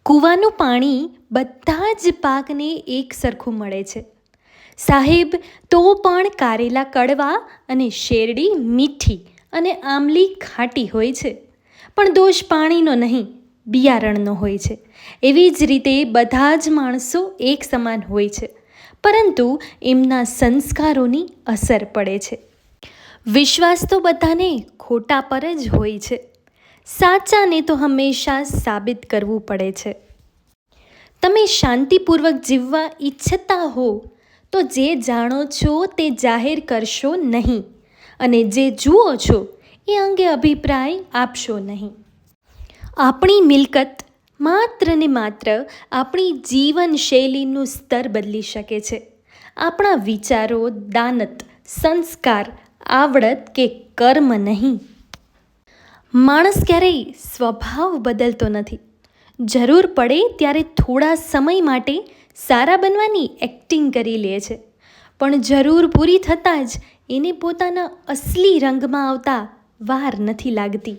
કૂવાનું પાણી બધા જ પાકને એક સરખું મળે છે. સાહેબ, તો પણ કારેલા કડવા અને શેરડી મીઠી અને આમલી ખાટી હોય છે. પણ દોષ પાણીનો નહીં, બિયારણનો હોય છે. એવી જ રીતે બધા જ માણસો એક સમાન હોય છે, પરંતુ એમના સંસ્કારોની અસર પડે છે. વિશ્વાસ તો બધાને ખોટા પર જ હોય છે. સાચાને તો હંમેશા સાબિત કરવું પડે છે. તમે શાંતિપૂર્વક જીવવા ઈચ્છતા હો તો જે જાણો છો તે જાહેર કરશો નહીં, અને જે જુઓ છો એ અંગે અભિપ્રાય આપશો નહીં. આપણી મિલકત માત્ર ને માત્ર આપણી જીવનશૈલીનું સ્તર બદલી શકે છે. આપણા વિચારો, દાનત, સંસ્કાર, આવડત કે કર્મ નહીં. માણસ ક્યારેય સ્વભાવ બદલતો નથી. જરૂર પડે ત્યારે થોડા સમય માટે સારા બનવાની એક્ટિંગ કરી લે છે, પણ જરૂર પૂરી થતાં જ એને પોતાના અસલી રંગમાં આવતા વાર નથી લાગતી.